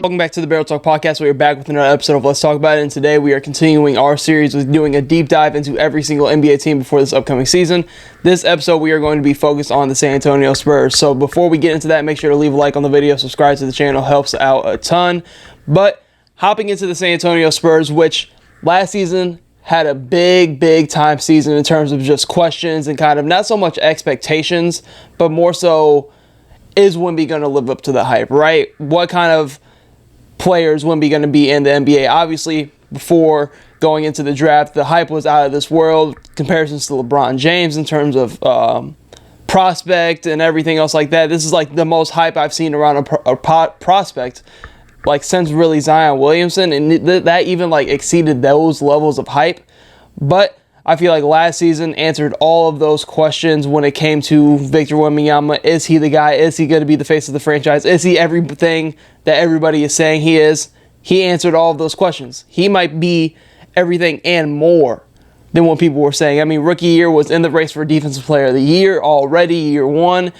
Welcome back to the Barrel Talk Podcast. We are back with another episode of Let's Talk About It, and today we are continuing our series with doing a deep dive into every single NBA team before this upcoming season. This episode, we are going to be focused on the San Antonio Spurs. So before we get into that, make sure to leave a like on the video, subscribe to the channel, helps out a ton. But hopping into the San Antonio Spurs, which last season had a big time season in terms of just questions and kind of not so much expectations, but more so, is Wemby going to live up to the hype, right? What kind of players Wemby going to be in the NBA? Obviously, before going into the draft, the hype was out of this world. Comparisons to LeBron James in terms of prospect and everything else like that. This is like the most hype I've seen around a prospect like since really Zion Williamson, and that even like exceeded those levels of hype. But I feel like last season answered all of those questions when it came to Victor Wembanyama. Is he the guy? Is he going to be the face of the franchise? Is he everything that everybody is saying he is? He answered all of those questions. He might be everything and more than what people were saying. I mean, rookie year was in the race for Defensive Player of the Year already, year one.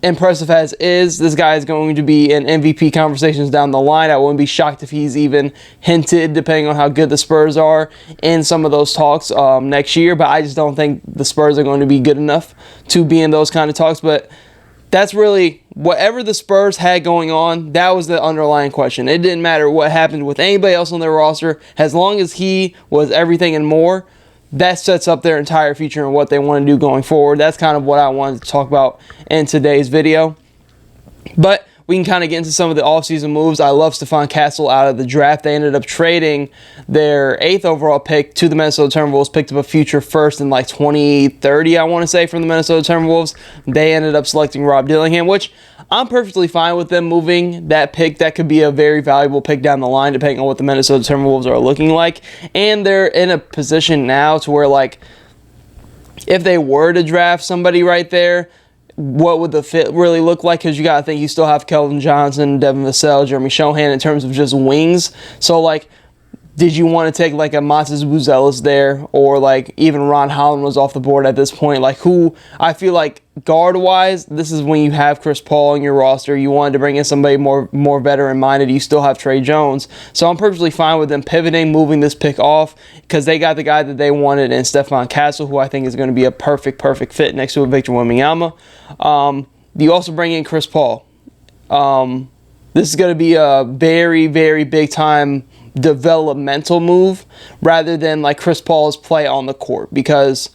Impressive as is, this guy is going to be in MVP conversations down the line. I wouldn't be shocked if he's even hinted, depending on how good the Spurs are, in some of those talks next year. But I just don't think the Spurs are going to be good enough to be in those kind of talks. But that's really, whatever the Spurs had going on, that was the underlying question. It didn't matter what happened with anybody else on their roster. As long as he was everything and more, that sets up their entire future and what they want to do going forward. That's kind of what I wanted to talk about in today's video. But we can kind of get into some of the offseason moves. I love Stephon Castle out of the draft. They ended up trading their 8th overall pick to the Minnesota Timberwolves, picked up a future first in like 2030, I want to say, from the Minnesota Timberwolves. They ended up selecting Rob Dillingham, which I'm perfectly fine with them moving that pick. That could be a very valuable pick down the line, depending on what the Minnesota Timberwolves are looking like. And they're in a position now to where, like, if they were to draft somebody right there, what would the fit really look like? Because you got to think you still have Kelvin Johnson, Devin Vassell, Jeremy Shohan in terms of just wings. So, like, did you want to take, like, a Matas Buzelis there? Or, like, even Ron Holland was off the board at this point. Like, who, I feel like, guard-wise, this is when you have Chris Paul on your roster. You wanted to bring in somebody more veteran-minded. You still have Trey Jones. So I'm perfectly fine with them pivoting, moving this pick off, because they got the guy that they wanted in Stephon Castle, who I think is going to be a perfect fit next to a Victor Wembanyama. You also bring in Chris Paul. This is going to be a very big-time developmental move rather than like Chris Paul's play on the court, because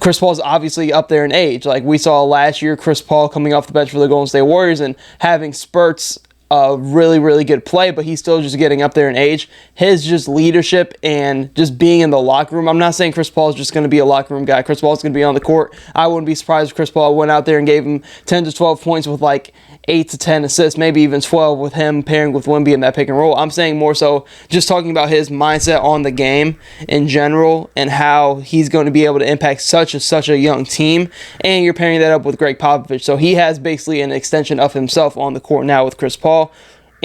Chris Paul is obviously up there in age. Like we saw last year, Chris Paul coming off the bench for the Golden State Warriors and having spurts of really good play, but he's still just getting up there in age. His just leadership and just being in the locker room. I'm not saying Chris Paul is just going to be a locker room guy. Chris Paul is going to be on the court. I wouldn't be surprised if Chris Paul went out there and gave him 10 to 12 points with like 8 to 10 assists, maybe even 12 with him pairing with Wemby in that pick and roll. I'm saying more so just talking about his mindset on the game in general and how he's going to be able to impact such a young team. And you're pairing that up with Greg Popovich. So he has basically an extension of himself on the court now with Chris Paul.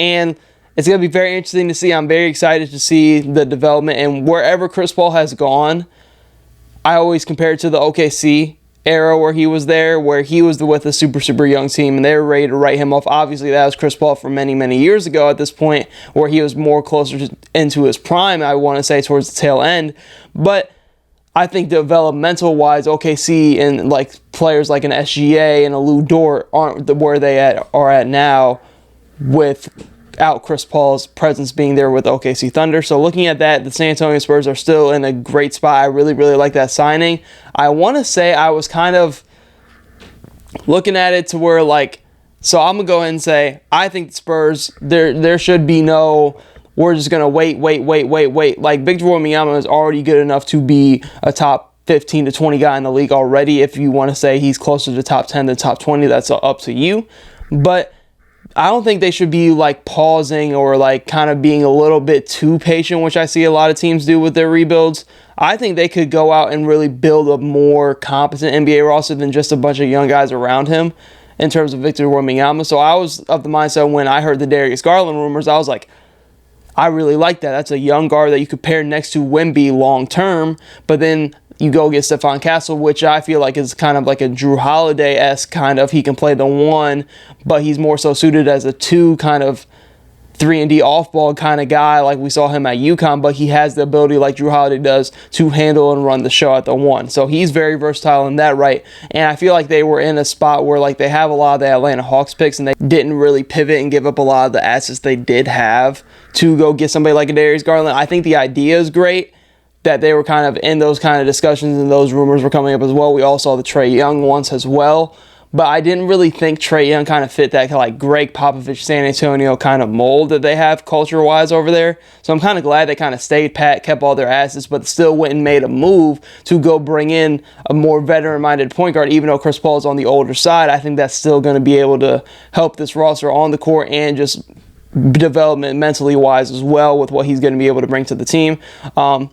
And it's going to be very interesting to see. I'm very excited to see the development. And wherever Chris Paul has gone, I always compare it to the OKC era where he was there, where he was with a super young team and they were ready to write him off. Obviously, that was Chris Paul for many years ago at this point, where he was more closer into his prime, I want to say, towards the tail end. But I think developmental-wise, OKC and like players like an SGA and a Lou Dort aren't where they are at now without Chris Paul's presence being there with OKC Thunder. So looking at that, the San Antonio Spurs are still in a great spot. I really like that signing. I want to say I was kind of looking at it to where, like, so I'm going to go ahead and say I think the Spurs, there should be no, we're just going to wait. Like, Victor Wembanyama is already good enough to be a top 15 to 20 guy in the league already. If you want to say he's closer to top 10 than top 20, that's up to you. But I don't think they should be like pausing or like kind of being a little bit too patient, which I see a lot of teams do with their rebuilds. I think they could go out and really build a more competent NBA roster than just a bunch of young guys around him in terms of Victor Wembanyama. So I was of the mindset when I heard the Darius Garland rumors, I was like, I really like that. That's a young guard that you could pair next to Wemby long term, but then you go get Stephon Castle, which I feel like is kind of like a Drew Holiday-esque kind of. He can play the one, but he's more so suited as a two kind of 3-and-D off-ball kind of guy like we saw him at UConn, but he has the ability like Drew Holiday does to handle and run the show at the 1. So he's very versatile in that right. And I feel like they were in a spot where like they have a lot of the Atlanta Hawks picks and they didn't really pivot and give up a lot of the assets they did have to go get somebody like a Darius Garland. I think the idea is great that they were kind of in those kind of discussions and those rumors were coming up as well. We all saw the Trae Young ones as well. But I didn't really think Trae Young kind of fit that like Greg Popovich San Antonio kind of mold that they have culture-wise over there. So I'm kind of glad they kind of stayed pat, kept all their assets, but still went and made a move to go bring in a more veteran-minded point guard. Even though Chris Paul is on the older side, I think that's still going to be able to help this roster on the court and just development mentally wise as well with what he's going to be able to bring to the team.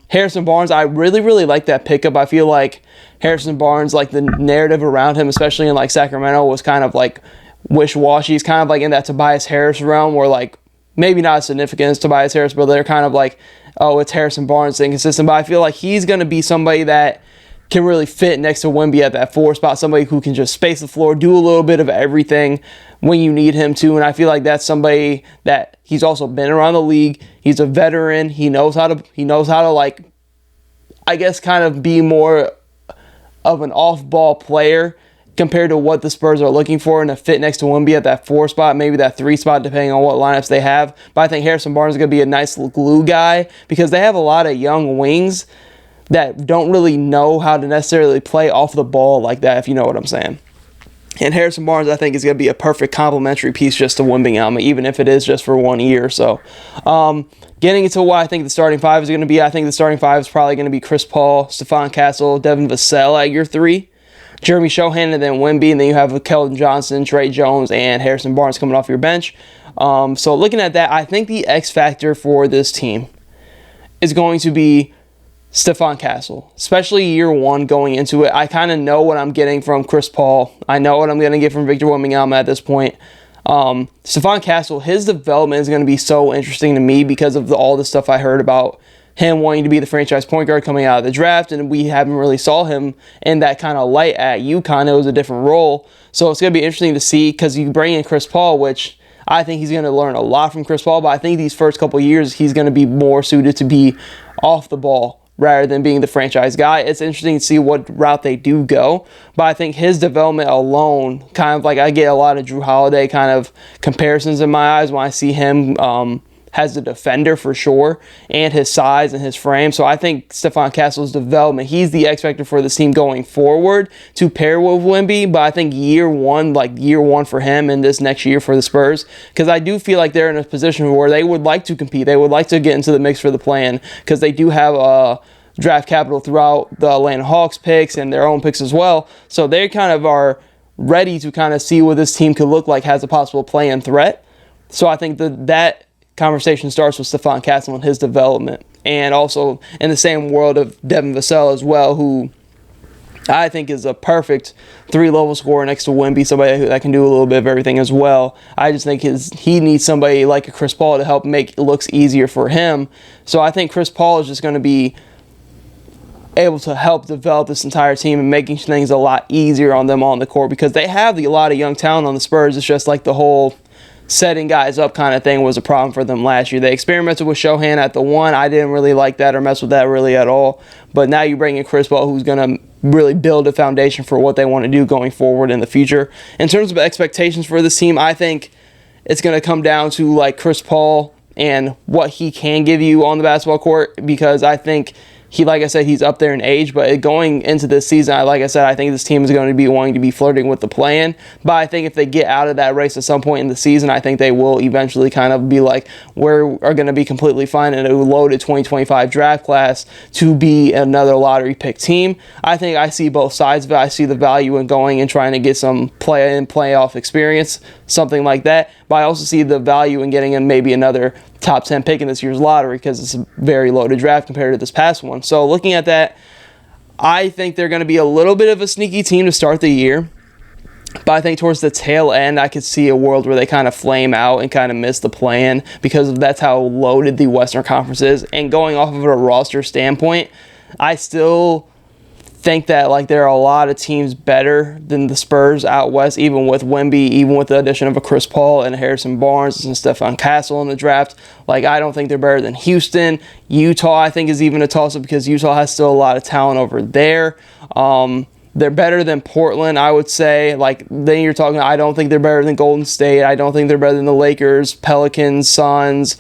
Harrison Barnes, I really like that pickup. I feel like Harrison Barnes, like the narrative around him, especially in like Sacramento, was kind of like wish-washy. He's kind of like in that Tobias Harris realm where like maybe not as significant as Tobias Harris, but they're kind of like, oh, it's Harrison Barnes inconsistent. But I feel like he's going to be somebody that can really fit next to Wemby at that 4 spot, somebody who can just space the floor, do a little bit of everything when you need him to. And I feel like that's somebody that he's also been around the league. He's a veteran. He knows how to like, I guess, kind of be more of an off-ball player compared to what the Spurs are looking for, and to fit next to Wemby at that 4 spot, maybe that 3 spot, depending on what lineups they have. But I think Harrison Barnes is going to be a nice glue guy because they have a lot of young wings that don't really know how to necessarily play off the ball like that, if you know what I'm saying. And Harrison Barnes, I think, is going to be a perfect complementary piece just to Wembanyama, even if it is just for 1 year. So, getting into what I think the starting 5 is going to be, I think the starting 5 is probably going to be Chris Paul, Stephon Castle, Devin Vassell at your 3, Jeremy Shohan, and then Wemby, and then you have Keldon Johnson, Trey Jones, and Harrison Barnes coming off your bench. So looking at that, I think the X factor for this team is going to be Stephon Castle, especially year 1 going into it. I kind of know what I'm getting from Chris Paul. I know what I'm going to get from Victor Wembanyama at this point. Stephon Castle, his development is going to be so interesting to me because of all the stuff I heard about him wanting to be the franchise point guard coming out of the draft, and we haven't really saw him in that kind of light at UConn. It was a different role. So it's going to be interesting to see because you bring in Chris Paul, which I think he's going to learn a lot from Chris Paul, but I think these first couple years he's going to be more suited to be off the ball rather than being the franchise guy. It's interesting to see what route they do go, but I think his development alone, kind of like I get a lot of Drew Holiday kind of comparisons in my eyes when I see him as a defender for sure, and his size and his frame. So I think Stephon Castle's development, he's the X factor for this team going forward to pair with Wemby, but I think year one for him and this next year for the Spurs, because I do feel like they're in a position where they would like to compete. They would like to get into the mix for the play-in because they do have draft capital throughout the Atlanta Hawks picks and their own picks as well. So they kind of are ready to kind of see what this team could look like, has a possible play-in threat. So I think that conversation starts with Stephon Castle and his development, and also in the same world of Devin Vassell as well, who I think is a perfect 3-level scorer next to Wemby, somebody that can do a little bit of everything as well. I just think he needs somebody like a Chris Paul to help make it looks easier for him. So I think Chris Paul is just going to be able to help develop this entire team and making things a lot easier on them on the court, because they have a lot of young talent on the Spurs. It's just like the whole setting guys up kind of thing was a problem for them last year. They experimented with Shohan at the 1. I didn't really like that or mess with that really at all. But now you bring in Chris Paul, who's going to really build a foundation for what they want to do going forward in the future. In terms of expectations for this team, I think it's going to come down to like Chris Paul and what he can give you on the basketball court, because I think like I said, he's up there in age, but going into this season, like I said, I think this team is going to be wanting to be flirting with the play-in. But I think if they get out of that race at some point in the season, I think they will eventually kind of be like, we are going to be completely fine in a loaded 2025 draft class to be another lottery pick team. I think I see both sides of it. I see the value in going and trying to get some play-in, playoff experience, something like that. But I also see the value in getting in maybe another top 10 pick in this year's lottery, because it's a very loaded draft compared to this past one. So looking at that, I think they're going to be a little bit of a sneaky team to start the year. But I think towards the tail end, I could see a world where they kind of flame out and kind of miss the play-in, because that's how loaded the Western Conference is. And going off of a roster standpoint, I still think that like there are a lot of teams better than the Spurs out west, even with Wemby, even with the addition of a Chris Paul and Harrison Barnes and Stephon Castle in the draft. Like, I don't think they're better than Houston. Utah, I think, is even a toss-up because Utah has still a lot of talent over there. They're better than Portland, I would say. Like, then you're talking, I don't think they're better than Golden State. I don't think they're better than the Lakers, Pelicans, Suns.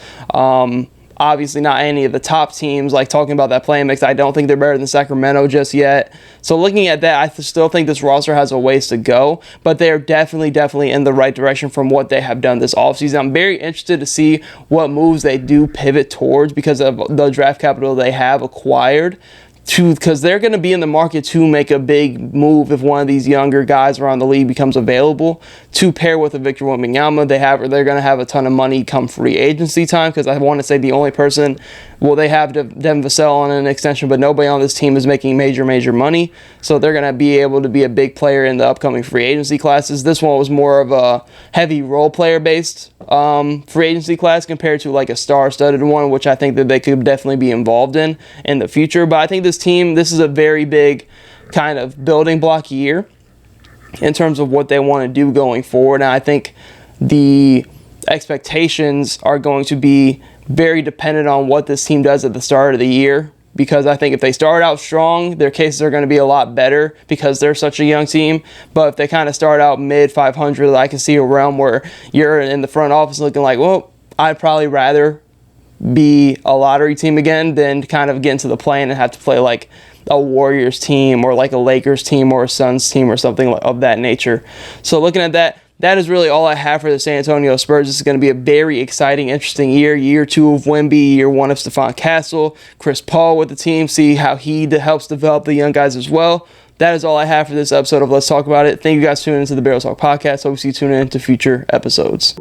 Obviously not any of the top teams. Like, talking about that playing mix, I don't think they're better than Sacramento just yet. So looking at that, I still think this roster has a ways to go, but they're definitely in the right direction from what they have done this offseason. I'm very interested to see what moves they do pivot towards because of the draft capital they have acquired, because they're going to be in the market to make a big move if one of these younger guys around the league becomes available to pair with a Victor Wembanyama. They're going to have a ton of money come free agency time, because I want to say the only person, well, they have Devin Vassell on an extension, but nobody on this team is making major money, so they're going to be able to be a big player in the upcoming free agency classes. This one was more of a heavy role player based free agency class compared to like a star-studded one, which I think that they could definitely be involved in the future. But I think this is a very big kind of building block year in terms of what they want to do going forward. And I think the expectations are going to be very dependent on what this team does at the start of the year, because I think if they start out strong, their cases are going to be a lot better because they're such a young team. But if they kind of start out mid 500, I can see a realm where you're in the front office looking like, well, I'd probably rather be a lottery team again than kind of get into the play-in and have to play like a Warriors team or like a Lakers team or a Suns team or something of that nature. So looking at that, that is really all I have for the San Antonio Spurs. This is going to be a very exciting, interesting year. Year 2 of Wemby, year 1 of Stephon Castle, Chris Paul with the team, see how he helps develop the young guys as well. That is all I have for this episode of Let's Talk About It. Thank you guys for tuning into the Barrel Talk podcast. Hope you tune in to future episodes.